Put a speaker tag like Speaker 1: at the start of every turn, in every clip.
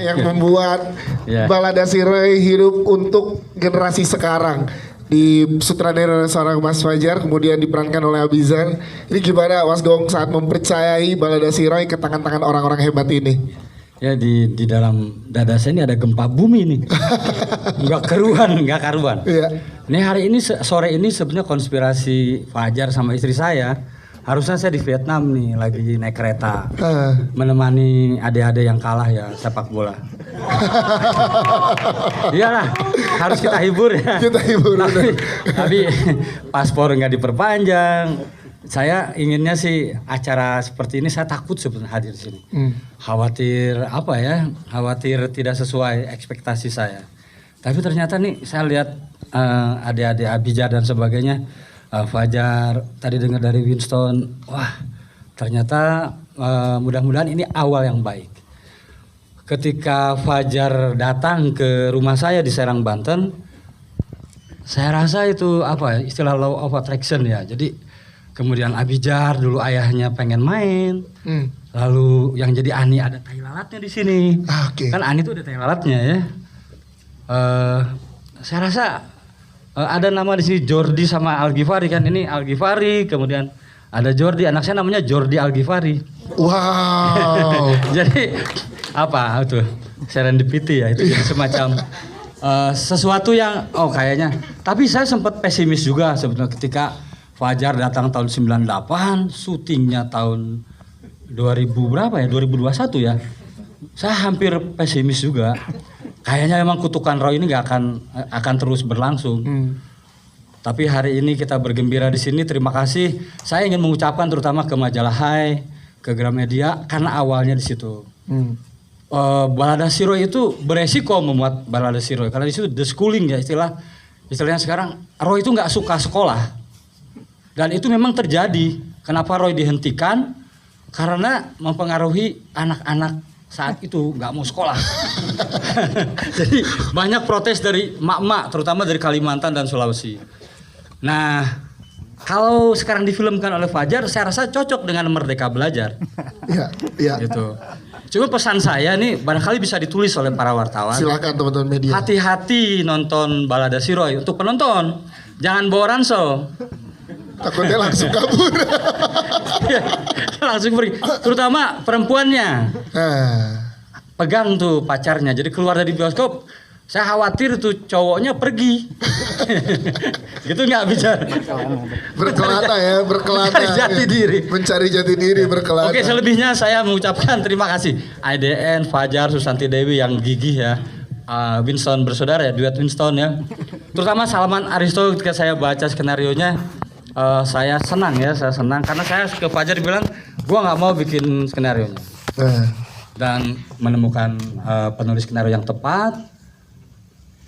Speaker 1: yang membuat Balada Si Roy hidup untuk generasi sekarang, disutradara oleh seorang Mas Fajar, kemudian diperankan oleh Abizar. Ini gimana Mas Gong saat mempercayai Balada Si Roy ke tangan-tangan orang-orang hebat ini?
Speaker 2: Ya di dalam dada saya ini ada gempa bumi nih. Nggak karuan.
Speaker 1: Iya.
Speaker 2: Ini hari ini sore ini sebenarnya konspirasi Fajar sama istri saya. Harusnya saya di Vietnam nih, lagi naik kereta menemani adik-adik yang kalah ya sepak bola. Iyalah, harus kita hibur ya.
Speaker 1: Kita hibur.
Speaker 2: Tapi paspor nggak diperpanjang. Saya inginnya sih acara seperti ini, saya takut sebenarnya hadir di sini. Khawatir apa ya? Khawatir tidak sesuai ekspektasi saya. Tapi ternyata nih saya lihat adik-adik Abijah dan sebagainya. Fajar, tadi dengar dari Winston, wah ternyata mudah-mudahan ini awal yang baik. Ketika Fajar datang ke rumah saya di Serang, Banten, saya rasa itu apa istilah law of attraction ya. Jadi kemudian Abijar dulu ayahnya pengen main, lalu yang jadi Ani ada tai lalatnya di sini. Kan Ani tuh ada tai lalatnya ya. Saya rasa ada nama di sini Jordi sama Al-Ghifari kan, ini Al-Ghifari, kemudian ada Jordi, anak saya namanya Jordi Al-Ghifari.
Speaker 1: Wow.
Speaker 2: Jadi apa itu serendipity ya, itu jadi semacam sesuatu yang kayaknya. Tapi saya sempat pesimis juga sebetulnya ketika Fajar datang tahun 98, syutingnya tahun 2000 berapa ya, 2021 ya. Saya hampir pesimis juga. Kayaknya memang kutukan Roy ini nggak akan terus berlangsung. Tapi hari ini kita bergembira di sini. Terima kasih. Saya ingin mengucapkan terutama ke majalah Hai, ke Gramedia karena awalnya di situ. Balada Si Roy itu beresiko memuat Balada Si Roy karena di situ the schooling ya istilahnya sekarang. Roy itu nggak suka sekolah dan itu memang terjadi. Kenapa Roy dihentikan? Karena mempengaruhi anak-anak saat itu nggak mau sekolah. Jadi banyak protes dari mak-mak, terutama dari Kalimantan dan Sulawesi. Nah, kalau sekarang difilmkan oleh Fajar, saya rasa cocok dengan Merdeka Belajar.
Speaker 1: Iya.
Speaker 2: Gitu. Cuma pesan saya nih, barangkali bisa ditulis oleh para wartawan.
Speaker 1: Silakan teman-teman media.
Speaker 2: Hati-hati nonton Balada Si Roy. Untuk penonton, jangan bawa ransel.
Speaker 1: Takutnya langsung kabur.
Speaker 2: Langsung pergi. Terutama perempuannya. Pegang tuh pacarnya. Jadi keluar dari bioskop, saya khawatir tuh cowoknya pergi. Gitu nggak bicara.
Speaker 1: Berkelana ya, berkelana. Mencari jati diri, berkelana.
Speaker 2: Oke, selebihnya saya mengucapkan terima kasih. IDN, Fajar, Susanti Dewi yang gigih ya. Winston bersaudara ya, duet Winston ya. Terutama Salman Aristo ketika saya baca skenarionya. Saya senang karena saya ke Fajar bilang gua nggak mau bikin skenario nya dan menemukan penulis skenario yang tepat.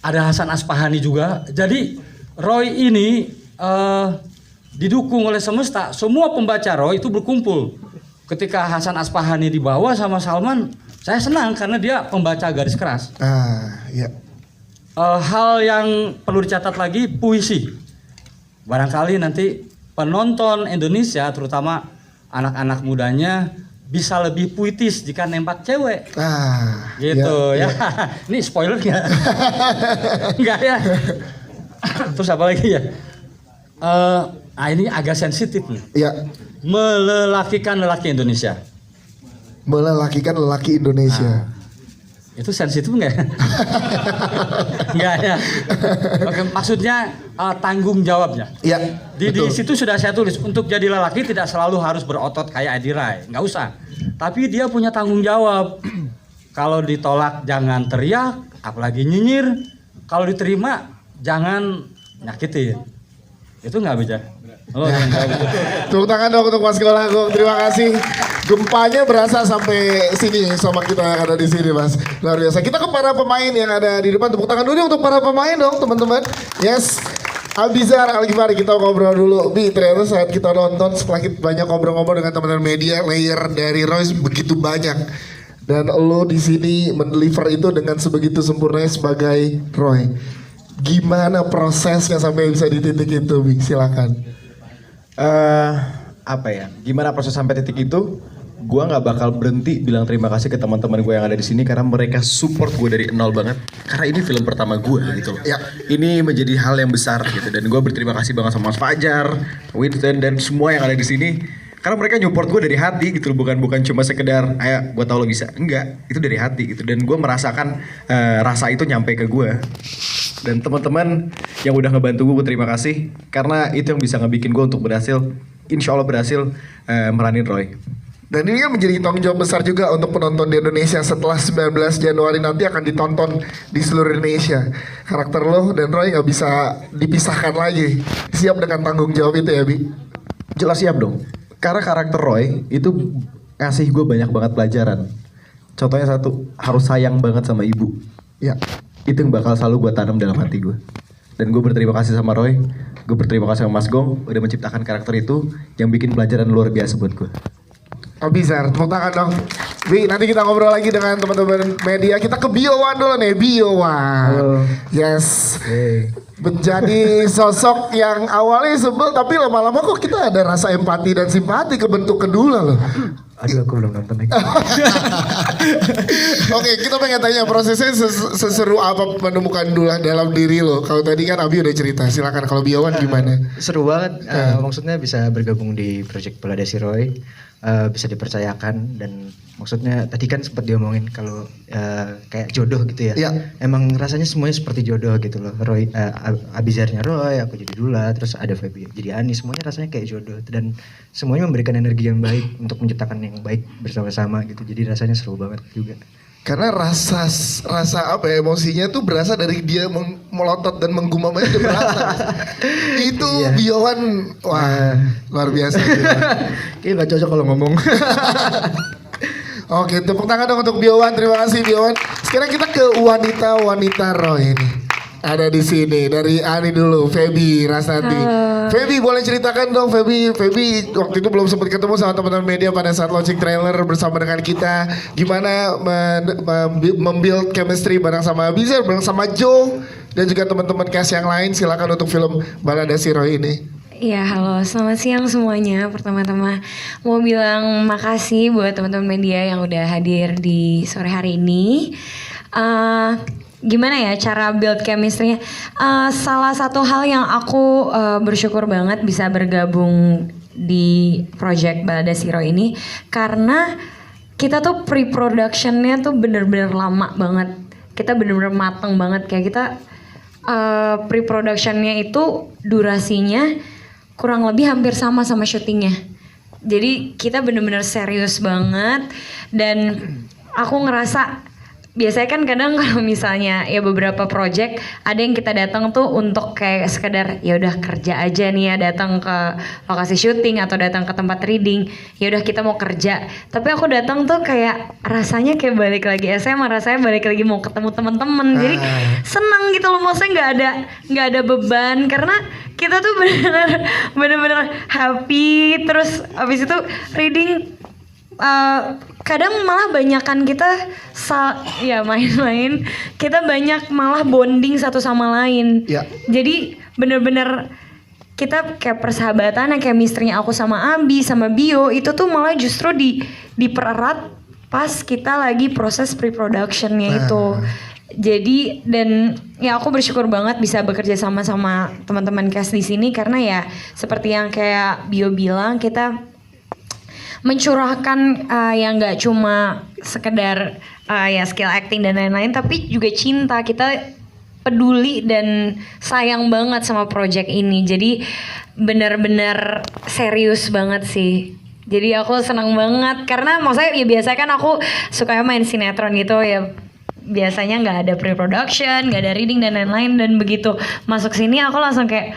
Speaker 2: Ada Hasan Aspahani juga. Jadi Roy ini didukung oleh semesta. Semua pembaca Roy itu berkumpul. Ketika Hasan Aspahani dibawa sama Salman, saya senang karena dia pembaca garis keras. Hal yang perlu dicatat lagi, puisi. Barangkali nanti penonton Indonesia, terutama anak-anak mudanya, bisa lebih puitis jika nembak cewek. Gitu ya. Ini spoiler nggak? Enggak ya. Terus apa lagi ya? Ini agak sensitif nih. Melelakikan lelaki Indonesia.
Speaker 1: Melelakikan lelaki Indonesia.
Speaker 2: Itu sensitif nggak? Nggak ya. Oke, maksudnya tanggung jawabnya. Di situ sudah saya tulis, untuk jadi lelaki tidak selalu harus berotot kayak Edi Rai, nggak usah. Tapi dia punya tanggung jawab. Kalau ditolak jangan teriak, apalagi nyinyir. Kalau diterima jangan nyakitin. Itu nggak bisa.
Speaker 1: Tepuk tangan dong untuk Mas Golagong. Terima kasih. Gempanya berasa sampai sini sama kita yang ada di sini, Mas. Luar biasa. Kita ke para pemain yang ada di depan. Tepuk tangan dulu untuk para pemain dong, teman-teman. Yes. Abizar, Al-Ghifari, kita ngobrol dulu. Bi, ternyata saat kita nonton, setelah kita banyak ngobrol-ngobrol dengan teman-teman media, layer dari Roy begitu banyak. Dan lo di sini mendeliver itu dengan sebegitu sempurnanya sebagai Roy. Gimana prosesnya sampai bisa di titik itu, Bi? Silakan.
Speaker 3: Gimana proses sampai titik itu? gue nggak bakal berhenti bilang terima kasih ke teman-teman gue yang ada di sini karena mereka support gue dari nol banget. Karena ini film pertama gue gitu loh.
Speaker 1: Ya.
Speaker 3: Ini menjadi hal yang besar gitu dan gue berterima kasih banget sama Mas Fajar, Winston dan semua yang ada di sini. Karena mereka support gue dari hati gitu loh, bukan cuma sekedar ayo gue tau lo bisa. Enggak, itu dari hati gitu dan gue merasakan rasa itu nyampe ke gue. Dan teman-teman yang udah ngebantu gue terima kasih karena itu yang bisa ngebikin gue untuk berhasil, insya Allah berhasil meranin Roy.
Speaker 1: Dan ini kan menjadi tanggung jawab besar juga untuk penonton di Indonesia setelah 19 Januari nanti akan ditonton di seluruh Indonesia. Karakter lo dan Roy nggak bisa dipisahkan lagi. Siap dengan tanggung jawab itu ya, Bi?
Speaker 3: Jelas siap dong. Karena karakter Roy itu ngasih gue banyak banget pelajaran. Contohnya satu, harus sayang banget sama ibu.
Speaker 1: Ya.
Speaker 3: Itu yang bakal selalu gue tanam dalam hati gue. Dan gue berterima kasih sama Roy, gue berterima kasih sama Mas Gong udah menciptakan karakter itu yang bikin pelajaran luar biasa buat gue.
Speaker 1: Abizar, tepuk tangan dong. Bi, nanti kita ngobrol lagi dengan teman-teman media. Kita ke Biowan dulu nih, Biowan.
Speaker 3: Halo.
Speaker 1: Yes.
Speaker 3: Hey.
Speaker 1: Menjadi sosok yang awalnya sebel tapi lama-lama kok kita ada rasa empati dan simpati ke bentuk kedua loh.
Speaker 3: Aduh aku belum nonton lagi.
Speaker 1: Oke, kita pengen tanya prosesnya seseru apa menemukan Dula dalam diri lo. Kalau tadi kan Abi udah cerita, silakan kalau Biowan gimana?
Speaker 4: Seru banget, maksudnya bisa bergabung di Project Baladasi Roy, bisa dipercayakan dan maksudnya tadi kan sempat diomongin kalau kayak jodoh gitu ya.
Speaker 1: Iya.
Speaker 4: Emang rasanya semuanya seperti jodoh gitu loh. Roy, Abizarnya Roy, aku jadi Dula, terus ada Feby jadi Ani, semuanya rasanya kayak jodoh dan semuanya memberikan energi yang baik untuk menciptakan yang baik bersama-sama gitu. Jadi rasanya seru banget juga.
Speaker 1: Karena rasa apa ya, emosinya tuh berasa dari dia melotot dan menggumam aja udah berasa. Itu
Speaker 4: Iya.
Speaker 1: Biowan, wah luar biasa.
Speaker 4: Kayaknya gak cocok kalau ngomong.
Speaker 1: Oke, tepuk tangan dong untuk Biowan. Terima kasih Biowan. Sekarang kita ke wanita-wanita Roy ini. Ada di sini dari Ani dulu, Feby Rasnati. Feby boleh ceritakan dong, Feby waktu itu belum sempat ketemu sama teman-teman media pada saat launching trailer bersama dengan kita. Gimana membuild chemistry bareng sama Bizar, bareng sama Joe dan juga teman-teman cast yang lain. Silakan untuk film Baladasi Roy ini.
Speaker 5: Ya halo, selamat siang semuanya. Pertama-tama mau bilang makasih buat teman-teman media yang udah hadir di sore hari ini. Gimana ya cara build chemistry-nya? Salah satu hal yang aku bersyukur banget bisa bergabung di project Baladasi Roy ini karena kita tuh pre-production-nya tuh bener-bener lama banget. Kita bener-bener mateng banget, kayak kita pre-production-nya itu durasinya kurang lebih hampir sama syutingnya. Jadi kita bener-bener serius banget dan aku ngerasa biasanya kan kadang kalau misalnya ya beberapa project ada yang kita datang tuh untuk kayak sekedar ya udah kerja aja nih ya, datang ke lokasi syuting atau datang ke tempat reading ya udah kita mau kerja, tapi aku datang tuh kayak rasanya kayak balik lagi SMA, rasanya balik lagi mau ketemu teman-teman, jadi senang gitu loh, maksudnya nggak ada beban karena kita tuh bener-bener happy. Terus abis itu reading kadang malah banyakan kita ya main-main, kita banyak malah bonding satu sama lain.
Speaker 1: Ya.
Speaker 5: Jadi bener-bener kita kayak persahabatan, kayak chemistry-nya aku sama Abi sama Bio itu tuh malah justru dipererat pas kita lagi proses pre-productionnya itu. Jadi dan ya aku bersyukur banget bisa bekerja sama teman-teman cast di sini karena ya seperti yang kayak Bio bilang, kita mencurahkan yang nggak cuma sekedar ya skill acting dan lain-lain, tapi juga cinta. Kita peduli dan sayang banget sama project ini. Jadi benar-benar serius banget sih. Jadi aku senang banget karena maksudnya ya biasanya kan aku suka main sinetron gitu ya. Biasanya nggak ada pre-production, nggak ada reading dan lain-lain, dan begitu masuk sini aku langsung kayak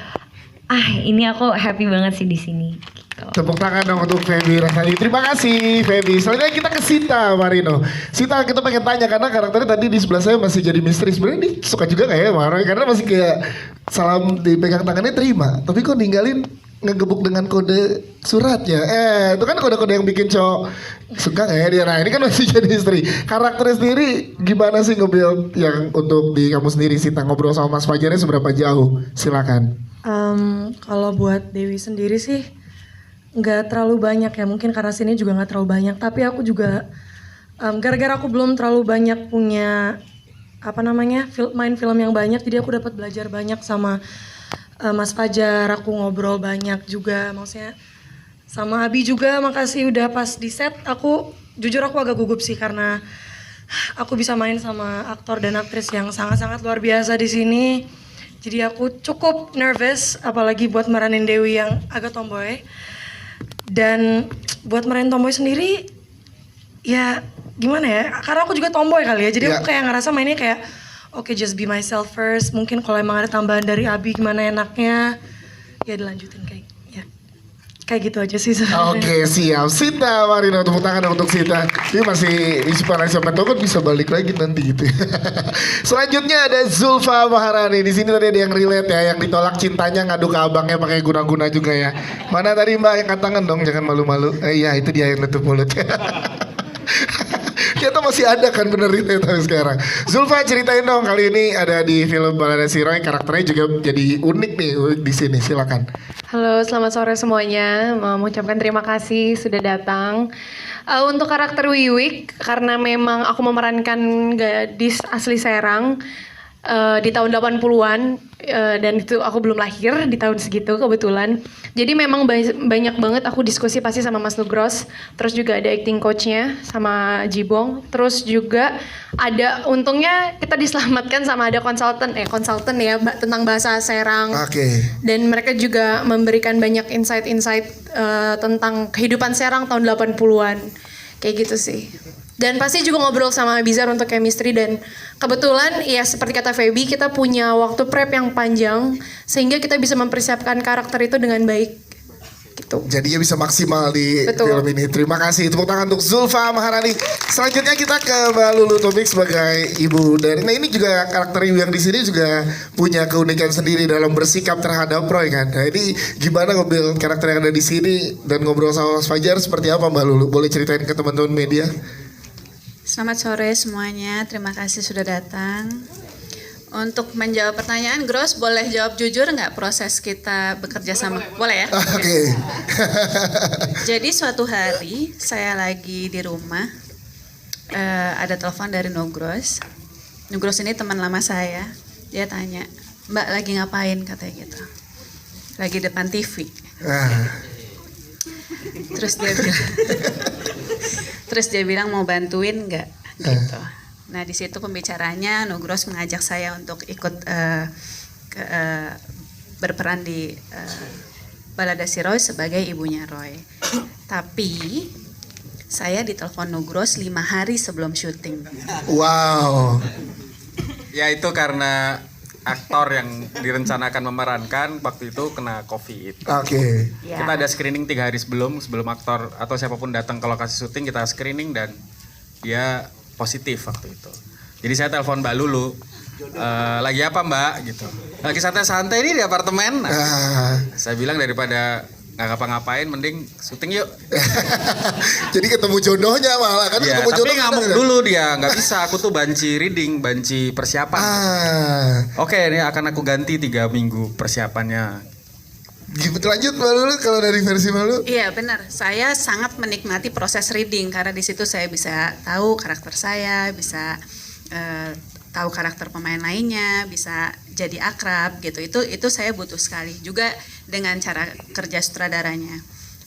Speaker 5: ini aku happy banget sih di sini.
Speaker 1: Tepuk tangan dong untuk Feby Rasnati. Terima kasih Feby. Selanjutnya kita ke Sita Marino. Sita, kita pengen tanya karena karakternya tadi di sebelah saya masih jadi misteri. Sebenarnya dia suka juga kayak Maroy karena masih kayak salam dipegang tangannya terima. Tapi kok ninggalin ngegebuk dengan kode suratnya. Itu kan kode-kode yang bikin cowok suka nggak ya dia. Nah ini kan masih jadi istri. Karakternya sendiri gimana sih nge-build yang untuk di kamu sendiri Sita? Ngobrol sama Mas Fajarnya seberapa jauh? Silakan.
Speaker 6: Kalau buat Dewi sendiri sih nggak terlalu banyak ya, mungkin karena sini juga nggak terlalu banyak, tapi aku juga gara-gara aku belum terlalu banyak punya main film yang banyak, jadi aku dapat belajar banyak sama Mas Fajar, aku ngobrol banyak juga, maksudnya sama Abi juga. Makasih udah pas di set, jujur aku agak gugup sih karena aku bisa main sama aktor dan aktris yang sangat-sangat luar biasa di sini. Jadi aku cukup nervous, apalagi buat meranin Dewi yang agak tomboy. Dan buat meranin tomboy sendiri, ya gimana ya? Karena aku juga tomboy kali ya. Jadi aku kayak ngerasa mainnya kayak, oke, just be myself first. Mungkin kalau emang ada tambahan dari Abi gimana enaknya, ya dilanjutin kayak gitu aja sih sebenarnya.
Speaker 1: Oke, siap. Sita Marina, tepuk tangan untuk Sita. Ini masih inspirasi sampai Togon, bisa balik lagi nanti gitu. Selanjutnya ada Zulfa Maharani. Di sini tadi ada yang relate ya, yang ditolak cintanya ngadu ke abangnya pakai guna-guna juga ya. Mana tadi Mbak, angkat tangan dong, jangan malu-malu. Iya, itu dia yang nutup mulut. Ternyata masih ada kan bener itu tapi sekarang. Zulfa, ceritain dong, kali ini ada di film Balada Si Roy, karakternya juga jadi unik nih di sini. Silakan.
Speaker 7: Halo, selamat sore semuanya. Mau mengucapkan terima kasih sudah datang. Untuk karakter Wiwik, karena memang aku memerankan gadis asli Serang di tahun 80-an, dan itu aku belum lahir di tahun segitu kebetulan. Jadi memang banyak banget aku diskusi pasti sama Mas Nugros, terus juga ada acting coachnya sama Jibong, terus juga ada, untungnya kita diselamatkan sama ada konsultan ya tentang bahasa Serang.
Speaker 1: Oke.
Speaker 7: Dan mereka juga memberikan banyak insight-insight tentang kehidupan Serang tahun 80-an. Kayak gitu sih. Dan pasti juga ngobrol sama Bizar untuk chemistry, dan kebetulan ya seperti kata Feby, kita punya waktu prep yang panjang sehingga kita bisa mempersiapkan karakter itu dengan baik gitu.
Speaker 1: Jadinya bisa maksimal di
Speaker 7: Betul.
Speaker 1: film ini. Terima kasih, tepuk tangan untuk Zulfa Maharani. Selanjutnya kita ke Mbak Lulu Tobing sebagai ibu dari. Nah ini juga karakter ibu yang di sini juga punya keunikan sendiri dalam bersikap terhadap Roy kan. Nah ini gimana ngambil karakter yang ada di sini dan ngobrol sama Mas Fajar seperti apa Mbak Lulu? Boleh ceritain ke teman-teman media?
Speaker 8: Selamat sore semuanya, terima kasih sudah datang. Untuk menjawab pertanyaan, Gros boleh jawab jujur nggak proses kita bekerja sama? Boleh ya?
Speaker 1: Oke.
Speaker 8: Jadi suatu hari saya lagi di rumah, ada telepon dari Nugros. Nugros ini teman lama saya, dia tanya, Mbak lagi ngapain katanya gitu. Lagi depan TV. Terus dia bilang mau bantuin nggak gitu. Nah di situ pembicaranya Nugros mengajak saya untuk ikut berperan di Balada Si Roy sebagai ibunya Roy. Tapi saya ditelepon Nugros 5 hari sebelum syuting.
Speaker 1: Wow.
Speaker 9: Ya itu karena aktor yang direncanakan memerankan waktu itu kena COVID.
Speaker 1: Oke.
Speaker 8: Ya.
Speaker 9: Kita ada screening 3 hari sebelum aktor atau siapapun datang ke lokasi syuting, kita screening dan dia positif waktu itu. Jadi saya telepon Mbak Lulu, lagi apa Mbak gitu. Lagi santai-santai ini di apartemen. Saya bilang daripada nggak ngapa-ngapain mending syuting yuk.
Speaker 1: Jadi ketemu jodohnya malah kan
Speaker 9: Ya,
Speaker 1: ketemu
Speaker 9: tapi
Speaker 1: jodoh.
Speaker 9: ngamuk dulu dia, nggak bisa. Aku tuh banci reading, banci persiapan. Oke, ini akan aku ganti 3 minggu persiapannya.
Speaker 1: Lanjut Mbak Lulu kalau dari versi Mbak Lulu.
Speaker 8: Iya benar, saya sangat menikmati proses reading karena di situ saya bisa tahu karakter saya, bisa tahu karakter pemain lainnya, bisa jadi akrab gitu. Itu saya butuh sekali. Juga dengan cara kerja sutradaranya.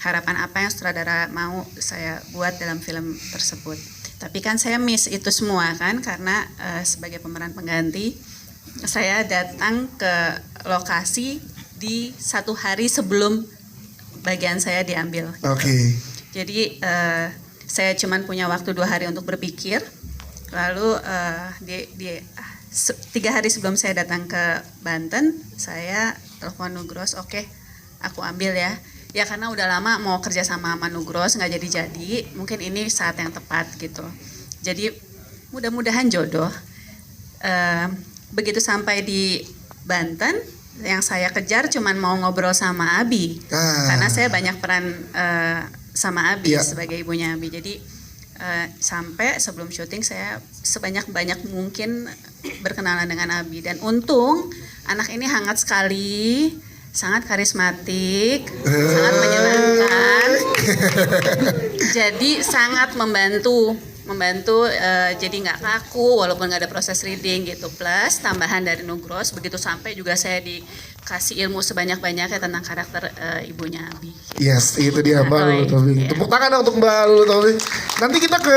Speaker 8: Harapan apa yang sutradara mau saya buat dalam film tersebut. Tapi kan saya miss itu semua kan karena sebagai pemeran pengganti saya datang ke lokasi di 1 hari sebelum bagian saya diambil.
Speaker 1: Oke.
Speaker 8: Jadi saya cuman punya waktu 2 hari untuk berpikir. Lalu 3 hari sebelum saya datang ke Banten, saya telepon Nugros, oke, aku ambil ya. Ya karena udah lama mau kerja sama Nugros, nggak jadi-jadi, mungkin ini saat yang tepat gitu. Jadi mudah-mudahan jodoh. Begitu sampai di Banten, yang saya kejar cuman mau ngobrol sama Abi. Karena saya banyak peran sama Abi sebagai ibunya Abi. Jadi sampai sebelum syuting saya sebanyak-banyak mungkin berkenalan dengan Abi, dan untung anak ini hangat sekali, sangat karismatik, sangat menyenangkan. Jadi sangat membantu jadi nggak kaku walaupun nggak ada proses reading gitu. Plus tambahan dari Nugros, begitu sampai juga saya dikasih ilmu sebanyak-banyaknya tentang karakter ibunya Abi.
Speaker 1: Yes, itu dia Mbak Lulu Taufik.
Speaker 8: Iya.
Speaker 1: Tepuk tangan dong untuk Mbak Lulu Taufik. Nanti kita ke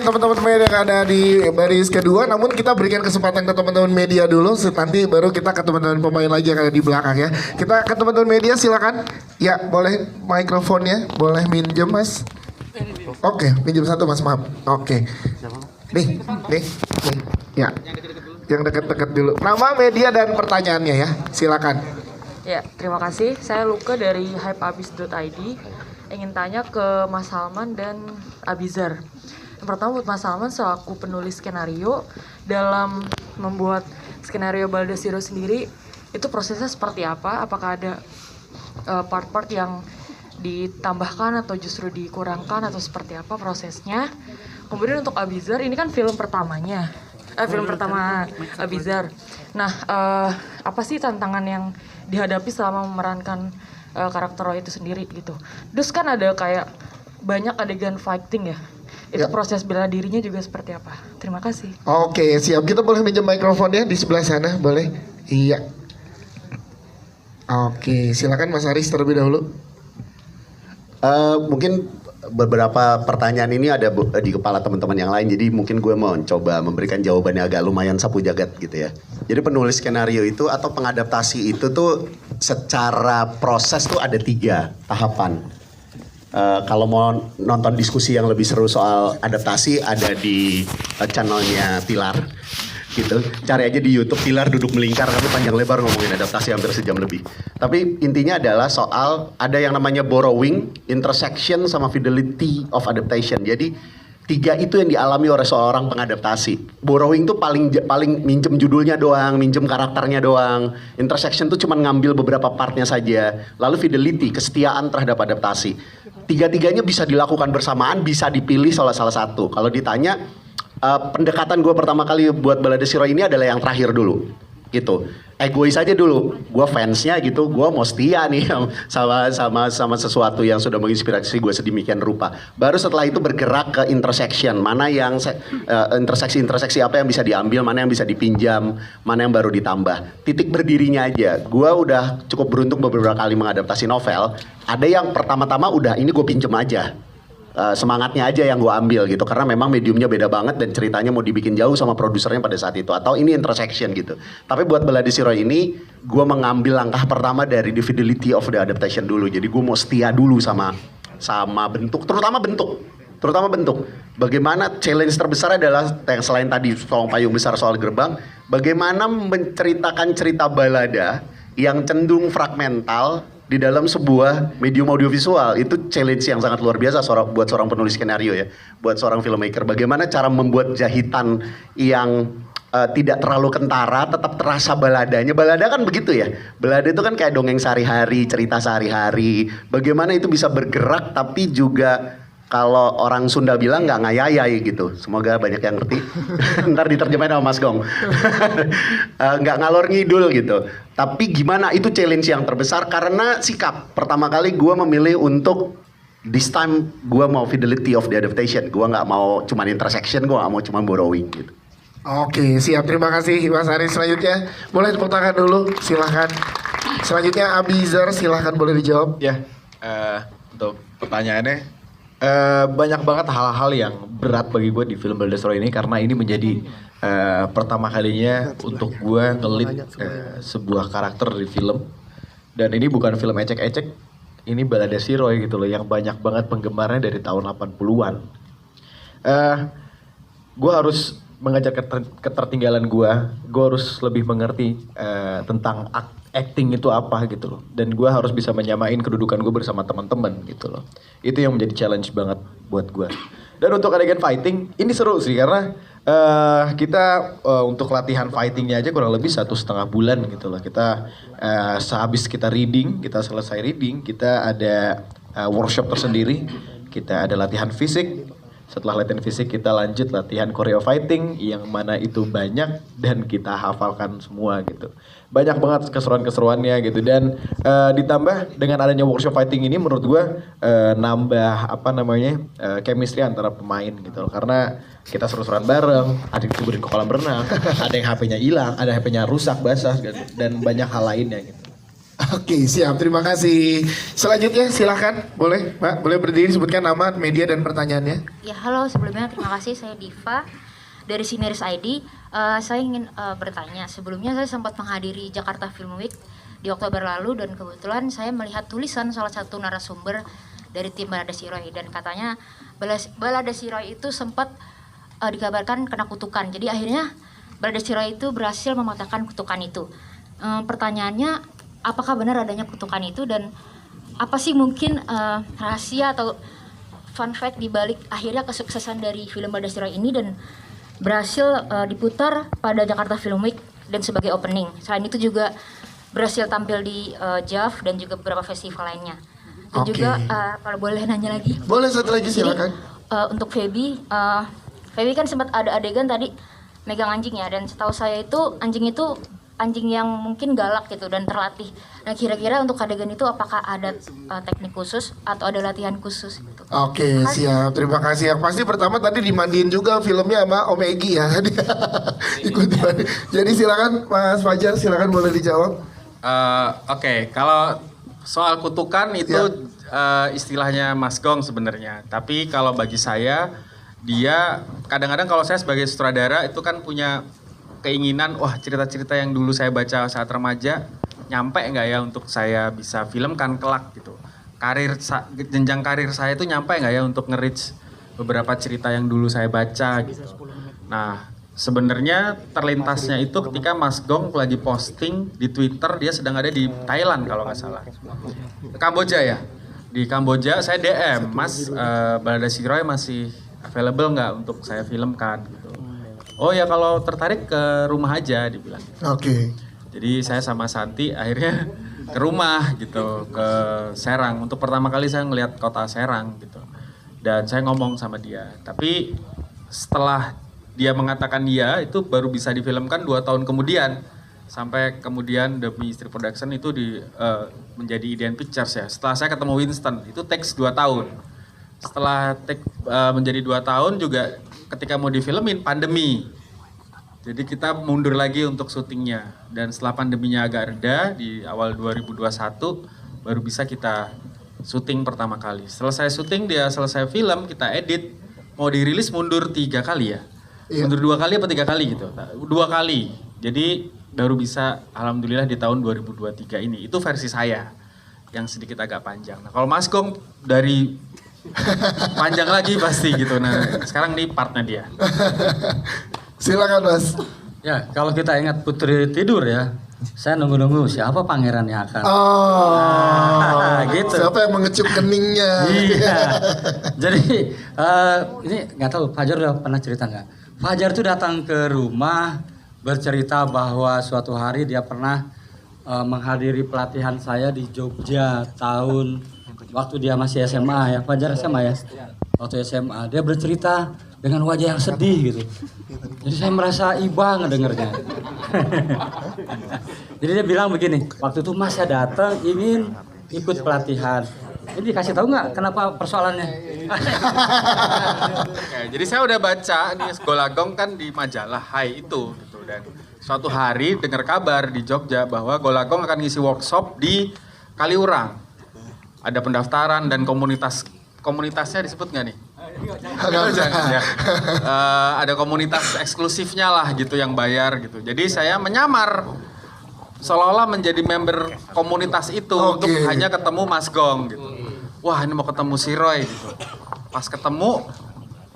Speaker 1: teman-teman media yang ada di baris kedua, namun kita berikan kesempatan ke teman-teman media dulu, nanti baru kita ke teman-teman pemain lagi yang ada di belakang ya. Kita ke teman-teman media, silakan. Ya, boleh mikrofonnya, boleh minjem Mas. Oke, pinjam satu Mas, maaf. Oke. Nih. Ya. Yang dekat-dekat dulu. Nama, media dan pertanyaannya ya. Silakan.
Speaker 10: Ya, terima kasih. Saya Luka dari hypeabis.id. Ingin tanya ke Mas Salman dan Abizar. Yang pertama buat Mas Salman selaku penulis skenario, dalam membuat skenario Baldasiro sendiri, itu prosesnya seperti apa? Apakah ada part-part yang ditambahkan atau justru dikurangkan atau seperti apa prosesnya? Kemudian untuk Abizar, ini kan film pertamanya. Film pertama Abizar. Nah, apa sih tantangan yang dihadapi selama memerankan karakter Roy itu sendiri gitu? Terus kan ada kayak banyak adegan fighting ya. Itu proses bela dirinya juga seperti apa? Terima kasih.
Speaker 1: Oke, siap. Kita boleh minjem mikrofonnya di sebelah sana, boleh? Iya. Oke, silakan Mas Aris terlebih dahulu.
Speaker 11: Mungkin beberapa pertanyaan ini ada di kepala teman-teman yang lain, jadi mungkin gue mau coba memberikan jawabannya agak lumayan sapu jagat gitu ya. Jadi penulis skenario itu atau pengadaptasi itu tuh secara proses tuh ada 3 tahapan. Kalau mau nonton diskusi yang lebih seru soal adaptasi ada di channelnya Pilar gitu. Cari aja di YouTube Pilar duduk melingkar, kami panjang lebar ngomongin adaptasi hampir sejam lebih. Tapi intinya adalah soal ada yang namanya borrowing, intersection, sama fidelity of adaptation. Jadi 3 itu yang dialami oleh seorang pengadaptasi. Borrowing tuh paling minjem judulnya doang, minjem karakternya doang. Intersection tuh cuma ngambil beberapa partnya saja. Lalu fidelity, kesetiaan terhadap adaptasi. 3-tiganya bisa dilakukan bersamaan, bisa dipilih salah satu. Kalau ditanya pendekatan gue pertama kali buat Baldasiro ini adalah yang terakhir dulu gitu. Egois aja dulu, gue fansnya gitu, gue mau setia nih sama sesuatu yang sudah menginspirasi gue sedemikian rupa. Baru setelah itu bergerak ke intersection, mana yang interseksi apa yang bisa diambil, mana yang bisa dipinjam, mana yang baru ditambah. Titik berdirinya aja, gue udah cukup beruntung beberapa kali mengadaptasi novel. Ada yang pertama-tama udah ini gue pinjem aja. Semangatnya aja yang gue ambil gitu, karena memang mediumnya beda banget dan ceritanya mau dibikin jauh sama produsernya pada saat itu, atau ini intersection gitu. Tapi buat Baldasiro ini gue mengambil langkah pertama dari the fidelity of the adaptation dulu. Jadi gue mau setia dulu sama bentuk, terutama bentuk. Bagaimana challenge terbesar adalah yang selain tadi soal payung besar soal gerbang, bagaimana menceritakan cerita balada yang cenderung fragmental di dalam sebuah medium audiovisual. Itu challenge yang sangat luar biasa buat seorang penulis skenario ya, buat seorang filmmaker. Bagaimana cara membuat jahitan yang tidak terlalu kentara, tetap terasa baladanya. Balada kan begitu ya, balada itu kan kayak dongeng sehari-hari, cerita sehari-hari. Bagaimana itu bisa bergerak tapi juga kalau orang Sunda bilang nggak ngayayai gitu. Semoga banyak yang ngerti. Ntar diterjemahin sama Mas Gong. Nggak ngalor ngidul gitu. Tapi gimana, itu challenge yang terbesar karena sikap. Pertama kali gue memilih untuk this time gue mau fidelity of the adaptation. Gue nggak mau cuman intersection, gue nggak mau cuman borrowing gitu.
Speaker 1: Oke, siap. Terima kasih Mas Aris. Selanjutnya boleh tepuk tangan dulu, silahkan. Selanjutnya Abizar, silahkan boleh dijawab.
Speaker 3: Ya, untuk pertanyaannya, banyak banget hal-hal yang berat bagi gue di film Baldasiro ini karena ini menjadi pertama kalinya untuk gue nge-lead sebuah karakter di film. Dan ini bukan film ecek-ecek, ini Baldasiro gitu loh, yang banyak banget penggemarnya dari tahun 80-an. Gue harus mengejar ketertinggalan gue harus lebih mengerti tentang acting itu apa gitu loh, dan gue harus bisa menyamain kedudukan gue bersama teman-teman gitu loh. Itu yang menjadi challenge banget buat gue. Dan untuk adegan fighting ini seru sih karena kita untuk latihan fightingnya aja kurang lebih 1,5 bulan gitu loh. Kita sehabis kita selesai reading, kita ada workshop tersendiri, kita ada latihan fisik,
Speaker 12: Setelah latihan fisik kita lanjut latihan choreo fighting yang mana itu banyak dan kita hafalkan semua gitu. Banyak banget keseruan-keseruannya gitu dan ditambah dengan adanya workshop fighting ini menurut gue nambah chemistry antara pemain gitu loh. Karena kita seru-seruan bareng, ada yang dikuburin ke kolam renang, ada yang HP-nya hilang, ada HP-nya rusak basah dan banyak hal lainnya gitu.
Speaker 1: Oke, siap. Terima kasih. Selanjutnya silahkan, boleh Mbak, boleh berdiri sebutkan nama, media dan pertanyaannya.
Speaker 13: Ya halo, sebelumnya terima kasih, saya Diva dari Sineris ID. Saya ingin bertanya, sebelumnya saya sempat menghadiri Jakarta Film Week di Oktober lalu dan kebetulan saya melihat tulisan salah satu narasumber dari tim Balada Siroy dan katanya Balada Siroy itu sempat dikabarkan kena kutukan. Jadi akhirnya Balada Siroy itu berhasil mematahkan kutukan itu. Pertanyaannya, apakah benar adanya kutukan itu dan apa sih mungkin rahasia atau fun fact di balik akhirnya kesuksesan dari film Balada Siroy ini dan berhasil diputar pada Jakarta Film Week dan sebagai opening. Selain itu juga berhasil tampil di JAV dan juga beberapa festival lainnya. Dan juga kalau boleh nanya lagi.
Speaker 1: Boleh satu lagi silakan.
Speaker 13: Jadi, untuk Feby kan sempat ada adegan tadi megang anjing ya dan setahu saya itu anjing yang mungkin galak gitu dan terlatih. Nah kira-kira untuk adegan itu apakah ada teknik khusus atau ada latihan khusus gitu?
Speaker 1: Oke, siap. Terima kasih. Yang pasti pertama tadi dimandiin juga filmnya sama Om Egi ya. Ikut dimandi. Jadi silakan Mas Fajar, silakan boleh dijawab.
Speaker 9: Oke, kalau soal kutukan itu istilahnya Mas Gong sebenarnya. Tapi kalau bagi saya, dia kadang-kadang kalau saya sebagai sutradara itu kan punya keinginan, wah cerita-cerita yang dulu saya baca saat remaja nyampe nggak ya untuk saya bisa filmkan kelak gitu. Jenjang karir saya itu nyampe nggak ya untuk nge-reach beberapa cerita yang dulu saya baca gitu. Nah sebenarnya terlintasnya itu ketika Mas Gong lagi posting di Twitter, dia sedang ada di Thailand kalau nggak salah, Kamboja ya. Di Kamboja saya DM, Mas Balada Siroy masih available nggak untuk saya filmkan gitu. Oh ya kalau tertarik ke rumah aja dibilang.
Speaker 1: Oke.
Speaker 9: Jadi saya sama Santi akhirnya ke rumah gitu, ke Serang. Untuk pertama kali saya ngelihat kota Serang gitu. Dan saya ngomong sama dia. Tapi setelah dia mengatakan iya, itu baru bisa difilmkan 2 tahun kemudian. Sampai kemudian Demi Istri Production itu menjadi Idean Pictures ya. Setelah saya ketemu Winston, itu takes 2 tahun. Setelah menjadi 2 tahun juga ketika mau difilmin pandemi. Jadi kita mundur lagi untuk syutingnya. Dan setelah pandeminya agak reda di awal 2021 baru bisa kita syuting pertama kali. Selesai syuting dia selesai film, kita edit. Mau dirilis mundur 3 kali ya. Mundur 2 kali apa 3 kali gitu. 2 kali. Jadi baru bisa alhamdulillah di tahun 2023 ini. Itu versi saya yang sedikit agak panjang. Nah, kalau Mas Gong dari panjang lagi pasti gitu. Nah, sekarang ini partnya dia.
Speaker 1: Silakan Mas.
Speaker 2: Ya, kalau kita ingat Putri Tidur ya, saya nunggu-nunggu siapa pangeran yang akan. Gitu.
Speaker 1: Siapa yang mengecup keningnya?
Speaker 2: Iya. Jadi ini nggak tahu Fajar udah pernah cerita nggak? Fajar tuh datang ke rumah bercerita bahwa suatu hari dia pernah menghadiri pelatihan saya di Jogja tahun waktu dia masih SMA ya, Fajar SMA ya. Waktu SMA dia bercerita dengan wajah yang sedih gitu. Jadi saya merasa iba ngedengernya. Jadi dia bilang begini, waktu itu Mas saya datang ingin ikut pelatihan. Ini dikasih tahu nggak kenapa persoalannya?
Speaker 9: Oke, jadi saya udah baca nih Golagong kan di majalah Hai itu gitu. Dan suatu hari dengar kabar di Jogja bahwa Golagong akan ngisi workshop di Kaliurang. Ada pendaftaran dan komunitasnya disebut nggak nih? Jangan ya. Ada komunitas eksklusifnya lah gitu yang bayar gitu. Jadi saya menyamar seolah-olah menjadi member komunitas itu untuk hanya ketemu Mas Gong gitu. Wah ini mau ketemu si Roy gitu. Pas ketemu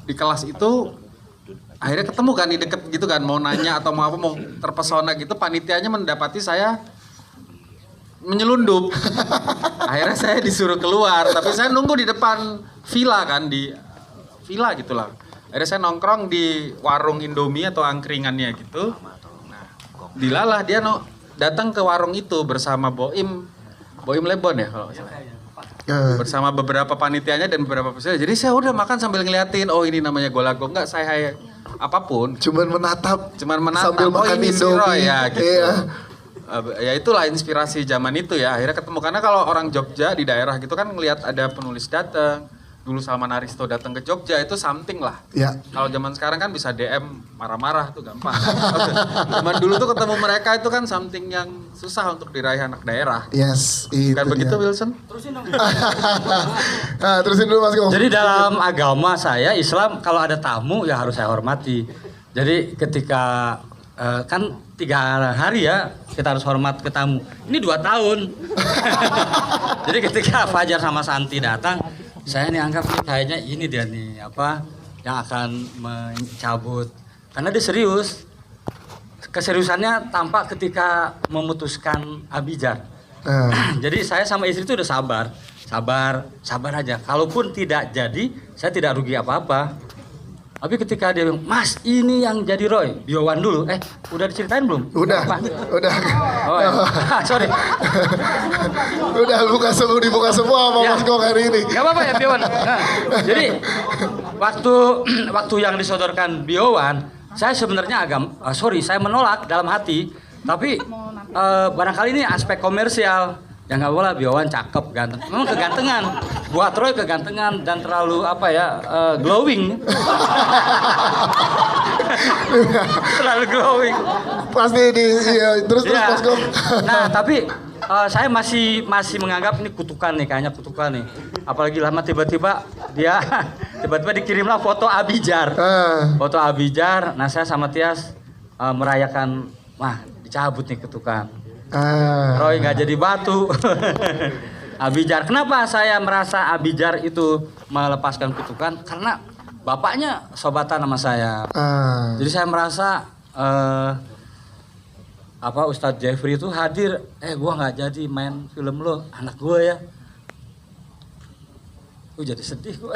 Speaker 9: di kelas itu akhirnya ketemu kan di deket gitu kan, mau nanya atau mau apa, mau terpesona gitu, panitianya mendapati saya menyelundup. Akhirnya saya disuruh keluar, tapi saya nunggu di depan villa kan, di villa gitulah. Akhirnya saya nongkrong di warung Indomie atau angkringannya gitu. Nah, dilalah dia datang ke warung itu bersama Boim Lebon ya kalau nggak salah. bersama beberapa panitianya dan beberapa peserta. Jadi saya udah makan sambil ngeliatin, oh ini namanya Golago. Enggak, saya apapun.
Speaker 1: Cuman menatap
Speaker 9: oh
Speaker 1: sambil makan
Speaker 9: ini si
Speaker 1: Indomie.
Speaker 9: Roy ya gitu.
Speaker 1: Iya.
Speaker 9: Ya itulah inspirasi zaman itu ya. Akhirnya ketemu karena kalau orang Jogja di daerah gitu kan ngelihat ada penulis datang. Dulu Salman Aristo datang ke Jogja itu something lah.
Speaker 1: Ya.
Speaker 9: Kalau zaman sekarang kan bisa DM marah-marah tuh gampang. Zaman dulu tuh ketemu mereka itu kan something yang susah untuk diraih anak daerah.
Speaker 1: Yes, itu
Speaker 9: kan begitu
Speaker 1: dia.
Speaker 9: Wilson?
Speaker 2: Terusin dong.
Speaker 1: Nah, terusin dulu Mas Gong.
Speaker 2: Jadi dalam agama saya Islam kalau ada tamu ya harus saya hormati. Jadi ketika kan 3 hari ya kita harus hormat ke tamu. Ini 2 tahun. Jadi ketika Fajar sama Santi datang, saya nih anggap nih kayaknya ini dia nih apa yang akan mencabut karena dia serius. Keseriusannya tampak ketika memutuskan Abijar. Jadi saya sama istri itu udah sabar aja. Kalaupun tidak jadi, saya tidak rugi apa-apa. Tapi ketika dia bilang, Mas ini yang jadi Roy, Biowan dulu. Udah diceritain belum?
Speaker 1: Udah.
Speaker 2: Oh ya. Sorry.
Speaker 1: Udah dibuka semua sama Mas Gong hari ini.
Speaker 2: Gak apa-apa ya Biowan. Nah, jadi waktu yang disodorkan Biowan, saya sebenarnya saya menolak dalam hati. Tapi barangkali ini aspek komersial. Ya nggak boleh, Biowan cakep, ganteng. Memang kegantengan. Buat Roy kegantengan dan terlalu glowing. Terlalu glowing.
Speaker 1: Pasti terus
Speaker 2: Ya.
Speaker 1: Mas Gong.
Speaker 2: Nah, tapi saya masih menganggap ini kutukan nih, kayaknya kutukan nih. Apalagi lama tiba-tiba dikirimlah foto Abijar. Foto Abijar. Nah, saya sama Tias merayakan, dicabut nih kutukan. Roy nggak jadi batu. Abijar. Kenapa saya merasa Abijar itu melepaskan kutukan? Karena bapaknya sobatan sama saya. Jadi saya merasa Ustadz Jeffrey itu hadir. Gua nggak jadi main film lo, anak gua ya. Jadi sedih gua.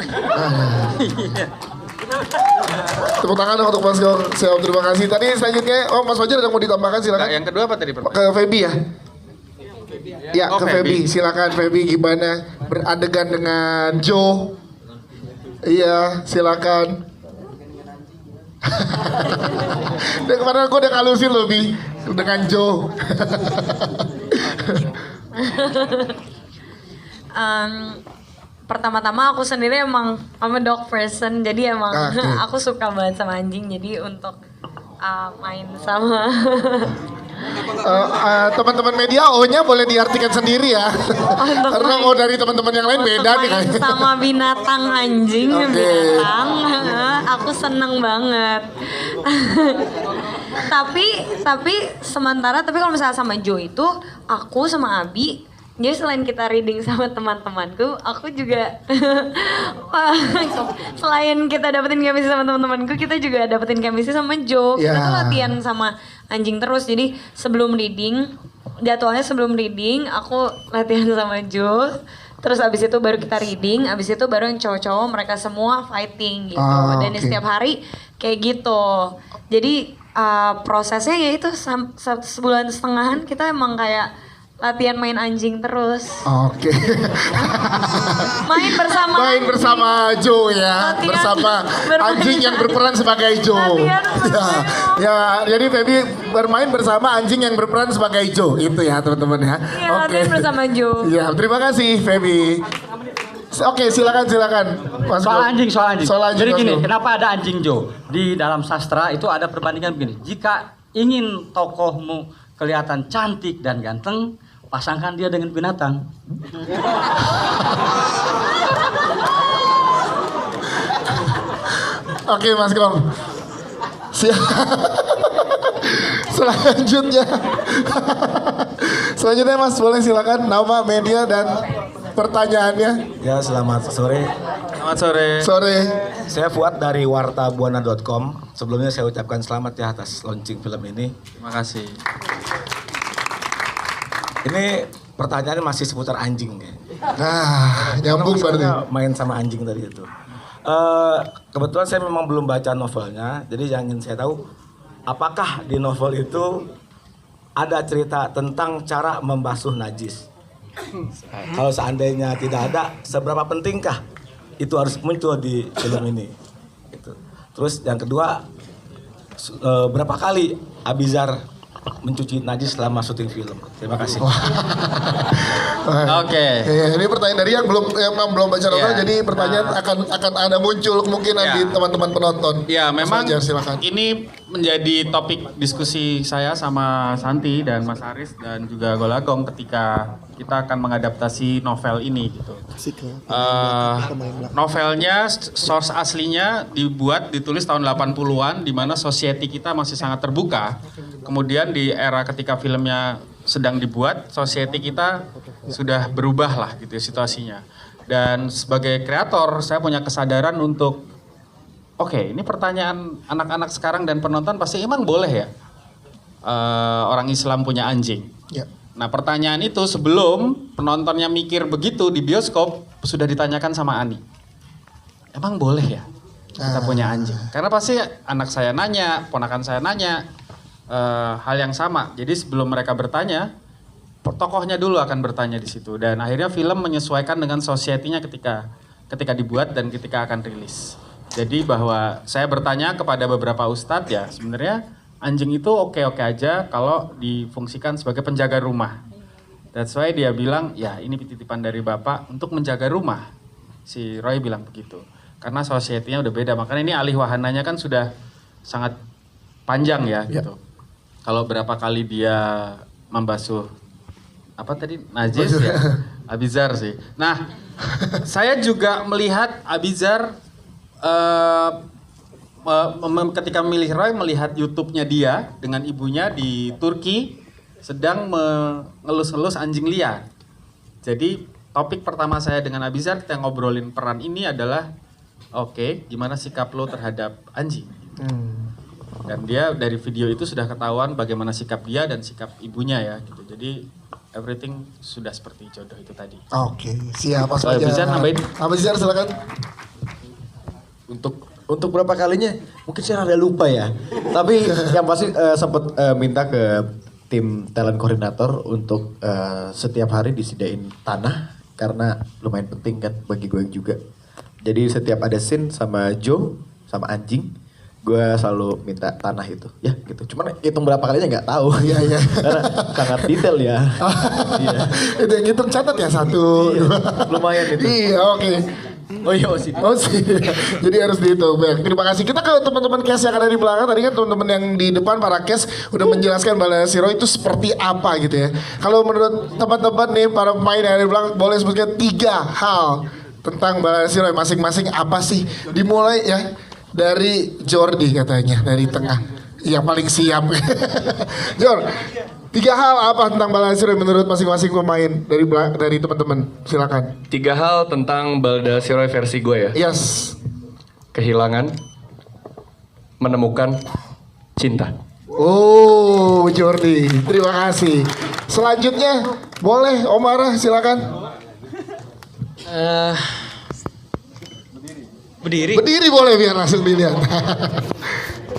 Speaker 1: Tepuk tangan untuk Mas Gong. Siap, terima kasih. Tadi selanjutnya, Mas Fajar ada mau ditambahkan silakan.
Speaker 9: Yang kedua apa tadi?
Speaker 1: Ke Feby ya? Ya, ke Feby. Silakan Feby, gimana beradegan dengan Joe? Iya, silakan. Dan kemarin aku udah kalusin loh, Bi, dengan Joe.
Speaker 5: Pertama-tama aku sendiri emang I'm a dog person, jadi emang aku suka banget sama anjing, jadi untuk main sama
Speaker 1: teman-teman media O-nya boleh diartikan sendiri ya. Karena O dari teman-teman yang lain beda nih kayaknya.
Speaker 5: sama binatang anjing, binatang, aku seneng banget. tapi kalau misalnya sama Joe itu, aku sama Abi, jadi selain kita reading sama teman-temanku, aku juga selain kita dapetin chemistry sama teman-temanku, kita juga dapetin chemistry sama Joe. Kita tuh latihan sama anjing terus. Jadi jadwalnya sebelum reading, aku latihan sama Joe. Terus abis itu baru kita reading, abis itu baru yang cowok-cowok mereka semua fighting gitu. Dan setiap hari kayak gitu. Jadi prosesnya ya itu sebulan setengahan kita emang kayak latihan main anjing terus.
Speaker 1: Oke.
Speaker 5: Main
Speaker 1: bersama Joe ya. Bersama anjing yang berperan sebagai Joe. Ya, jadi Feby bermain bersama anjing yang berperan sebagai Joe. Itu ya teman-teman ya.
Speaker 5: Iya, latihan bersama Joe.
Speaker 1: Ya, terima kasih Feby. Oke, silakan. Mas
Speaker 2: Soal anjing. Jadi
Speaker 1: Mas
Speaker 2: gini,
Speaker 1: Gong.
Speaker 2: kenapa ada anjing Joe? Di dalam sastra itu ada perbandingan begini. Jika ingin tokohmu kelihatan cantik dan ganteng, pasangkan dia dengan binatang.
Speaker 1: Oke, Mas Gong. Selanjutnya Mas, boleh silakan nama, media dan pertanyaannya.
Speaker 14: Ya, selamat sore.
Speaker 1: Sore.
Speaker 14: Saya Fuad dari wartabuana.com. Sebelumnya saya ucapkan selamat ya atas launching film ini.
Speaker 9: Terima kasih.
Speaker 14: Ini pertanyaannya masih seputar anjing ya.
Speaker 1: Nah, nyambung berarti.
Speaker 14: Main sama anjing tadi itu. Kebetulan saya memang belum baca novelnya, jadi yang ingin saya tahu, apakah di novel itu ada cerita tentang cara membasuh najis? Kalau seandainya tidak ada, seberapa pentingkah itu harus muncul di film ini? Gitu. Terus yang kedua, berapa kali Abizar mencuci najis selama syuting film? Terima kasih.
Speaker 1: Oke. Ini pertanyaan dari yang belum baca novel, jadi pertanyaan akan ada muncul kemungkinan di teman-teman penonton.
Speaker 9: Ya, memang
Speaker 1: Mas Fajar, silakan.
Speaker 9: ini menjadi topik diskusi saya sama Santi dan Mas Aris dan juga Golagong ketika kita akan mengadaptasi novel ini gitu. Novelnya source aslinya ditulis tahun 80-an di mana society kita masih sangat terbuka. Kemudian di era ketika filmnya sedang dibuat, society kita sudah berubah lah gitu ya situasinya. Dan sebagai kreator saya punya kesadaran untuk ini pertanyaan anak-anak sekarang dan penonton pasti emang boleh ya orang Islam punya anjing.
Speaker 1: Ya.
Speaker 9: Nah pertanyaan itu sebelum penontonnya mikir begitu di bioskop sudah ditanyakan sama Ani. Emang boleh ya kita punya anjing? Karena pasti anak saya nanya, ponakan saya nanya hal yang sama. Jadi sebelum mereka bertanya, tokohnya dulu akan bertanya di situ. Dan akhirnya film menyesuaikan dengan society-nya ketika dibuat dan ketika akan rilis. Jadi bahwa saya bertanya kepada beberapa ustadz ya sebenarnya anjing itu oke-oke aja kalau difungsikan sebagai penjaga rumah. That's why dia bilang, ya ini titipan dari bapak untuk menjaga rumah. Si Roy bilang begitu. Karena society-nya udah beda. Makanya ini alih wahananya kan sudah sangat panjang ya gitu. Kalau berapa kali dia membasuh najis ya? Abizar sih. Nah, saya juga melihat Abizar ketika memilih Roy melihat YouTube-nya dia dengan ibunya di Turki sedang mengelus-elus anjing liar. Jadi topik pertama saya dengan Abizar kita ngobrolin peran ini adalah gimana sikap lo terhadap anjing. Dan dia dari video itu sudah ketahuan bagaimana sikap dia dan sikap ibunya ya gitu. Jadi everything sudah seperti jodoh itu tadi.
Speaker 1: Oke, siap Mas Fajar.
Speaker 9: Abizar nambahin.
Speaker 1: Abizar silakan.
Speaker 12: Untuk berapa kalinya mungkin saya rada lupa ya. Tapi yang pasti sempat minta ke tim talent koordinator untuk setiap hari disediain tanah karena lumayan penting kan bagi gue juga. Jadi setiap ada scene sama Joe sama anjing, gue selalu minta tanah itu ya gitu. Cuman hitung berapa kalinya nggak tahu.
Speaker 1: Iya.
Speaker 12: Karena sangat detail ya. Iya.
Speaker 1: Itu yang hitung catat ya 1, 2.
Speaker 12: Lumayan itu.
Speaker 1: Iya, oke.
Speaker 12: Oh iya sih.
Speaker 1: Jadi harus dihitung. Baik, terima kasih. Kita ke teman-teman cast yang ada di belakang. Tadi kan teman-teman yang di depan para cast udah menjelaskan Balada Siro itu seperti apa gitu ya. Kalau menurut teman-teman nih para pemain yang ada di belakang boleh sebutkan 3 hal tentang Balada Siro masing-masing apa sih? Dimulai ya dari Jordi katanya dari tengah yang paling siap. Jor, 3 hal apa tentang Balada Siro menurut masing-masing pemain dari teman-teman? Silakan.
Speaker 15: 3 hal tentang Balada Siro versi gue ya.
Speaker 1: Yes.
Speaker 15: Kehilangan, menemukan, cinta.
Speaker 1: Oh, Jordi, terima kasih. Selanjutnya boleh Omara silakan. Berdiri boleh biar langsung dilihat.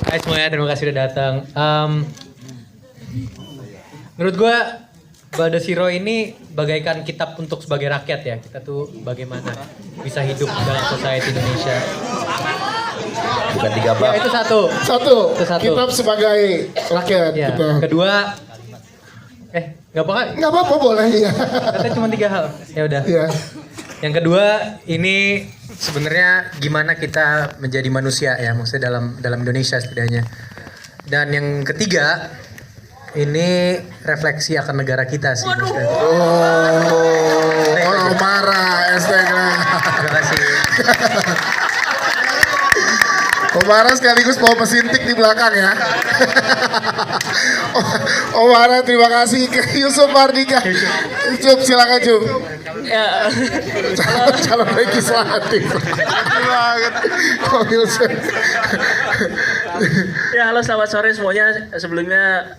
Speaker 16: Hai semuanya, terima kasih udah datang. Menurut gue Balada Siro ini bagaikan kitab untuk sebagai rakyat ya. Kita tuh bagaimana bisa hidup dalam society Indonesia.
Speaker 12: Bukan 3 bab.
Speaker 16: Ya itu satu.
Speaker 1: Kitab sebagai rakyat.
Speaker 16: Ya.
Speaker 1: Gitu.
Speaker 16: Kedua,
Speaker 1: nggak apa-apa boleh ya.
Speaker 16: Katanya cuma 3 hal. Ya udah.
Speaker 1: Iya.
Speaker 16: Yang kedua ini sebenarnya gimana kita menjadi manusia ya, maksudnya dalam Indonesia setidaknya. Dan yang ketiga ini refleksi akan negara kita sih.
Speaker 1: Omara Instagram.
Speaker 16: Terima kasih.
Speaker 1: Omara sekaligus bawa mesin tik di belakang ya. Omara terima kasih ke Yusuf Mardika. Cup silakan Cup.
Speaker 17: Ya.
Speaker 1: Calon legislatif. Banget.
Speaker 17: Ya halo selamat sore semuanya. Sebelumnya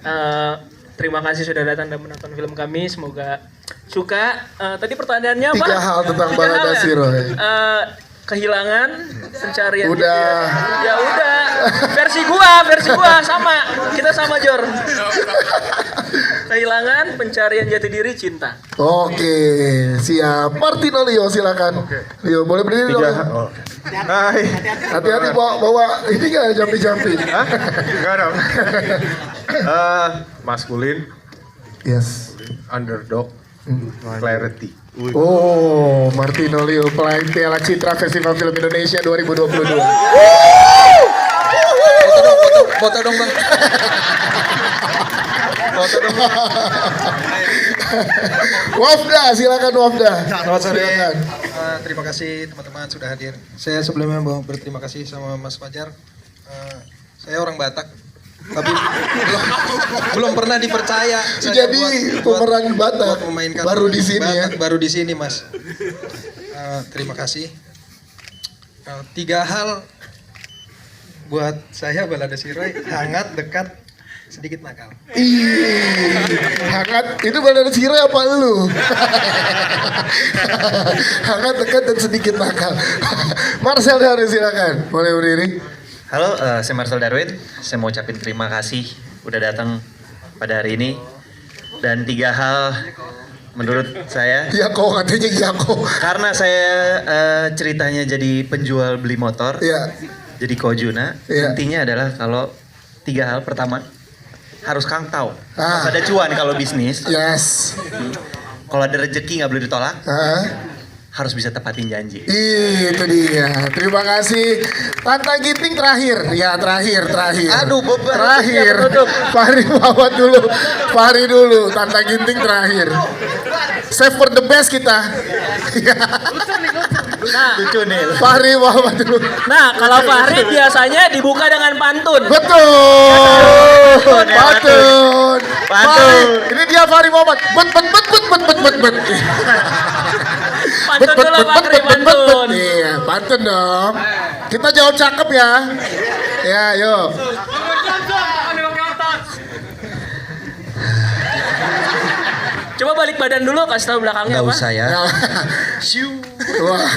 Speaker 17: terima kasih sudah datang dan menonton film kami. Semoga suka. Tadi pertanyaannya apa?
Speaker 1: 3 hal tentang Balada Siro.
Speaker 17: Kehilangan, pencarian.
Speaker 1: Udah.
Speaker 17: Ya udah. Versi gua sama. Kita sama Jor. Kehilangan, Pencarian Jati Diri, Cinta.
Speaker 1: Oke, siap. Martino Leo silakan. Leo boleh berdiri dong.
Speaker 18: Hai.
Speaker 1: Hati-hati bawa ini nggak jampi-jampi.
Speaker 18: Enggak dong. Maskulin.
Speaker 1: Yes.
Speaker 18: Underdog. Clarity.
Speaker 1: Oh, Martino Leo pelayan Piala Citra Festival Film Indonesia 2022.
Speaker 18: Foto dong bang. Foto dong.
Speaker 1: Wafda, silakan Wafda.
Speaker 19: Selamat sore.
Speaker 1: Silakan.
Speaker 19: Terima kasih teman-teman sudah hadir. Saya sebelumnya mau berterima kasih sama Mas Fajar. Saya orang Batak, tapi belum pernah dipercaya.
Speaker 1: Jadi pemeran Batak
Speaker 19: memainkan
Speaker 1: baru di sini
Speaker 19: Batak,
Speaker 1: ya.
Speaker 19: Baru di sini Mas. Terima kasih. 3 hal buat saya Balada Siroy: hangat, dekat, sedikit nakal.
Speaker 1: Hangat itu Balada Siroy apa lu? Hangat, dekat dan sedikit nakal. Marcel Darwin silakan. Boleh berdiri.
Speaker 20: Halo, saya Marcel Darwin. Saya mau ucapin terima kasih udah datang pada hari ini. Dan 3 hal menurut saya.
Speaker 1: Ya kok katanya ya kok.
Speaker 20: Karena saya ceritanya jadi penjual beli motor.
Speaker 1: Iya.
Speaker 20: Jadi Kojuna.
Speaker 1: Iya.
Speaker 20: Intinya adalah kalau 3 hal. Pertama, harus kangtau. Harus ada cuan kalau bisnis.
Speaker 1: Yes.
Speaker 20: Kalau ada rezeki nggak boleh ditolak. Harus bisa tepatin janji.
Speaker 1: Itu dia. Terima kasih. Tantang Ginting terakhir. Ya terakhir.
Speaker 20: Aduh beban.
Speaker 1: Terakhir. Fahri Muhammad dulu. Fahri dulu. Tantang Ginting terakhir. Save for the best kita.
Speaker 17: Nah,
Speaker 20: lucu nih.
Speaker 1: Fahri Muhammad dulu.
Speaker 17: Nah, kalau Fahri biasanya dibuka dengan pantun.
Speaker 1: Betul. Pantun. Ini dia Fahri Muhammad. Bet.
Speaker 17: Pantun dulu Fahri, pantun.
Speaker 1: Iya, pantun dong. Kita jawab cakep ya. Ya, yuk.
Speaker 17: Coba balik badan dulu, kasih tahu belakangnya apa.
Speaker 20: Nggak usah ya.
Speaker 1: Wah,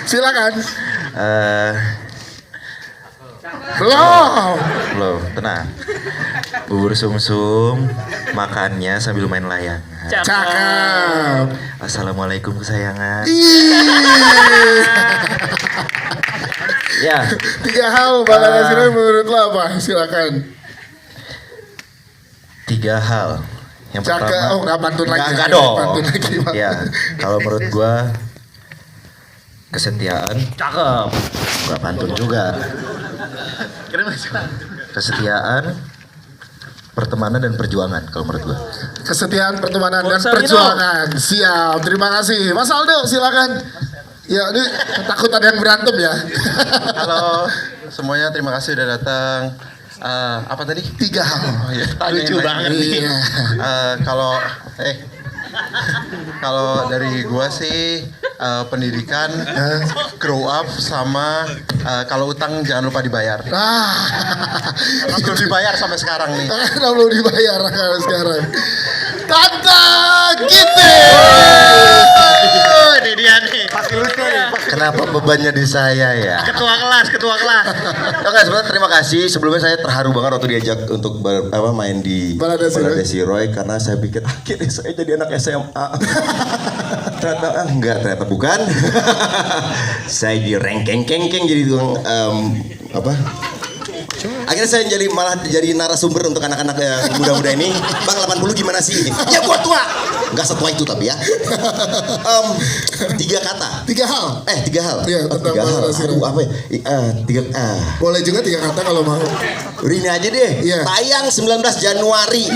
Speaker 1: silakan.
Speaker 20: Belum, tenang. Bubur sumsum, makannya sambil main layangan.
Speaker 1: Cakep.
Speaker 20: Assalamualaikum kesayangan. Ya.
Speaker 1: 3 hal Balada Siroy menurut lo apa? Silakan.
Speaker 20: 3 hal. Yang
Speaker 1: Cakep.
Speaker 20: pertama.
Speaker 1: Oh nggak pantun lagi.
Speaker 20: Enggak dong.
Speaker 1: Pantun lagi.
Speaker 20: Ya, kalau menurut gua kesetiaan. Cakep. Gak pantun juga. Kesetiaan, pertemanan dan perjuangan kalau menurut gua.
Speaker 1: Kesetiaan, pertemanan dan perjuangan. Siap. Terima kasih. Mas Aldo silakan. Ya, ini takut ada yang berantem ya.
Speaker 21: Halo semuanya, terima kasih udah datang. Apa tadi?
Speaker 1: 3 hal.
Speaker 21: Oh, iya.
Speaker 1: Lucu banget nih.
Speaker 21: Kalau dari gua sih pendidikan, grow up sama kalau utang jangan lupa dibayar. Belum dibayar sampai sekarang nih.
Speaker 1: Belum dibayar sampai sekarang. Tante Ginting.
Speaker 20: Ini dia nih. Kenapa bebannya di saya ya? Ketua kelas. Oke, sebenarnya terima kasih. Sebelumnya saya terharu banget waktu diajak untuk main di Balada Siroy karena saya pikir akhirnya saya jadi anak SMA. Ternyata bukan. Saya di rengkeng-kengkeng jadi tukang akhirnya saya malah jadi narasumber untuk anak-anak muda-muda ini. Bang 80 gimana sih? Ya gua tua. Enggak setua itu tapi ya. 3 kata.
Speaker 1: 3 hal.
Speaker 20: 3 hal.
Speaker 1: Iya,
Speaker 20: tiga hal. Aduh, apa ya?
Speaker 1: Boleh juga 3 kata kalau mau.
Speaker 20: Ini aja deh.
Speaker 1: Iya.
Speaker 20: Tayang 19 Januari.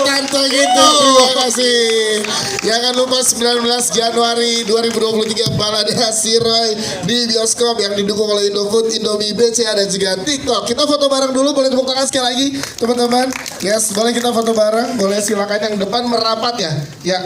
Speaker 1: Tante Ginting, terima kasih. Jangan lupa 19 Januari 2023 Balada Siroy di bioskop yang didukung oleh Indofood, Indomie, BCA dan juga TikTok. Kita foto bareng dulu, boleh tepuk tangan sekali lagi teman-teman. Yes, boleh kita foto bareng, boleh silakan yang depan merapat ya. Ya,